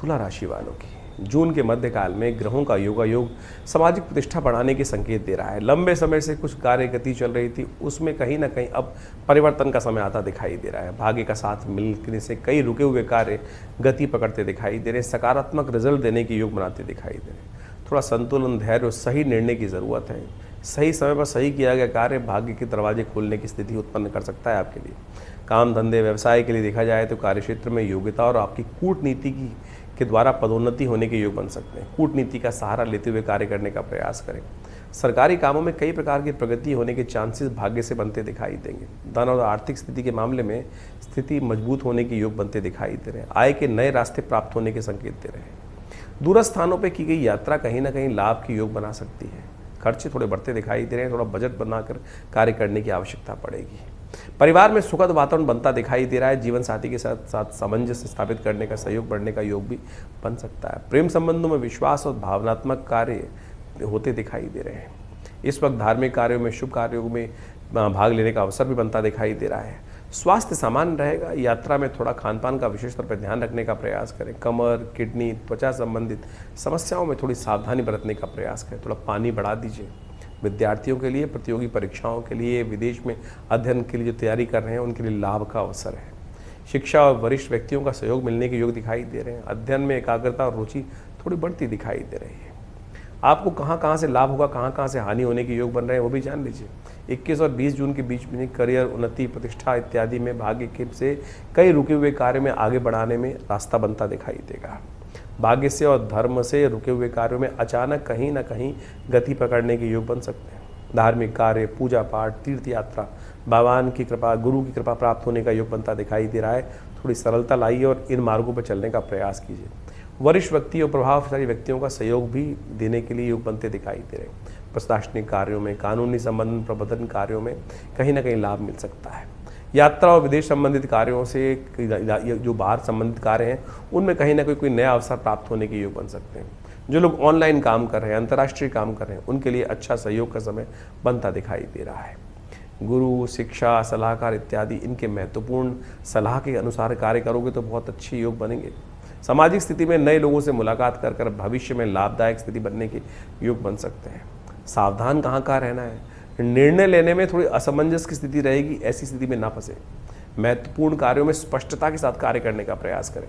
तुला राशि वालों की जून के मध्यकाल में ग्रहों का योगायोग सामाजिक प्रतिष्ठा बढ़ाने के संकेत दे रहा है। लंबे समय से कुछ कार्य गति चल रही थी, उसमें कहीं ना कहीं अब परिवर्तन का समय आता दिखाई दे रहा है। भाग्य का साथ मिलने से कई रुके हुए कार्य गति पकड़ते दिखाई दे रहे हैं, सकारात्मक रिजल्ट देने के योग बनाते दिखाई दे रहे हैं। थोड़ा संतुलन, धैर्य और सही निर्णय की ज़रूरत है। सही समय पर सही किया गया कार्य भाग्य के दरवाजे खोलने की स्थिति उत्पन्न कर सकता है आपके लिए। काम धंधे व्यवसाय के लिए देखा जाए तो कार्यक्षेत्र में योग्यता और आपकी कूटनीति के द्वारा पदोन्नति होने के योग बन सकते हैं। कूटनीति का सहारा लेते हुए कार्य करने का प्रयास करें। सरकारी कामों में कई प्रकार की प्रगति होने के चांसेस भाग्य से बनते दिखाई देंगे। धन और आर्थिक स्थिति के मामले में स्थिति मजबूत होने के योग बनते दिखाई दे रहे हैं। आय के नए रास्ते प्राप्त होने के संकेत दे रहे हैं। दूरस्थ स्थानों पर की गई यात्रा कहीं ना कहीं लाभ के योग बना सकती है। खर्चे थोड़े बढ़ते दिखाई दे रहे हैं, थोड़ा बजट बनाकर कार्य करने की आवश्यकता पड़ेगी। परिवार में सुखद वातावरण बनता दिखाई दे रहा है। जीवन साथी के साथ सामंजस्य स्थापित करने का, सहयोग बढ़ने का योग भी बन सकता है। प्रेम संबंधों में विश्वास और भावनात्मक कार्य होते दिखाई दे रहे हैं। इस वक्त धार्मिक कार्यों में, शुभ कार्यों में भाग लेने का अवसर भी बनता दिखाई दे रहा है। स्वास्थ्य सामान्य रहेगा। यात्रा में थोड़ा खान पान का विशेष तौर पर ध्यान रखने का प्रयास करें। कमर, किडनी, त्वचा संबंधित समस्याओं में थोड़ी सावधानी बरतने का प्रयास करें। थोड़ा पानी बढ़ा दीजिए। विद्यार्थियों के लिए, प्रतियोगी परीक्षाओं के लिए, विदेश में अध्ययन के लिए जो तैयारी कर रहे हैं उनके लिए लाभ का अवसर है। शिक्षा और वरिष्ठ व्यक्तियों का सहयोग मिलने के योग दिखाई दे रहे हैं। अध्ययन में एकाग्रता और रुचि थोड़ी बढ़ती दिखाई दे रही है। आपको कहाँ से लाभ होगा, कहाँ से हानि होने के योग बन रहे हैं वो भी जान लीजिए। 21 और 20 जून के बीच में करियर, उन्नति, प्रतिष्ठा इत्यादि में भाग्य के से कई रुके हुए कार्य में आगे बढ़ाने में रास्ता बनता दिखाई देगा। भाग्य से और धर्म से रुके हुए कार्यों में अचानक कहीं ना कहीं गति पकड़ने के योग बन सकते हैं। धार्मिक कार्य, पूजा पाठ, तीर्थ यात्रा, भगवान की कृपा, गुरु की कृपा प्राप्त होने का योग बनता दिखाई दे रहा है। थोड़ी सरलता लाइए और इन मार्गों पर चलने का प्रयास कीजिए। वरिष्ठ व्यक्ति और प्रभावशाली व्यक्तियों का सहयोग भी देने के लिए योग बनते दिखाई दे रहे हैं। प्रशासनिक कार्यों में, कानूनी संबंध प्रबंधन कार्यों में कहीं ना कहीं लाभ मिल सकता है। यात्रा और विदेश संबंधित कार्यों से, जो बाहर संबंधित कार्य हैं उनमें कहीं ना कोई नया अवसर प्राप्त होने के योग बन सकते हैं। जो लोग ऑनलाइन काम कर रहे हैं, अंतर्राष्ट्रीय काम कर रहे हैं, उनके लिए अच्छा सहयोग का समय बनता दिखाई दे रहा है। गुरु, शिक्षा, सलाहकार इत्यादि इनके महत्वपूर्ण सलाह के अनुसार कार्य करोगे तो बहुत अच्छे योग बनेंगे। सामाजिक स्थिति में नए लोगों से मुलाकात कर भविष्य में लाभदायक स्थिति बनने के योग बन सकते हैं। सावधान कहाँ रहना है। निर्णय लेने में थोड़ी असमंजस की स्थिति रहेगी, ऐसी स्थिति में ना फंसे। महत्वपूर्ण कार्यों में स्पष्टता के साथ कार्य करने का प्रयास करें।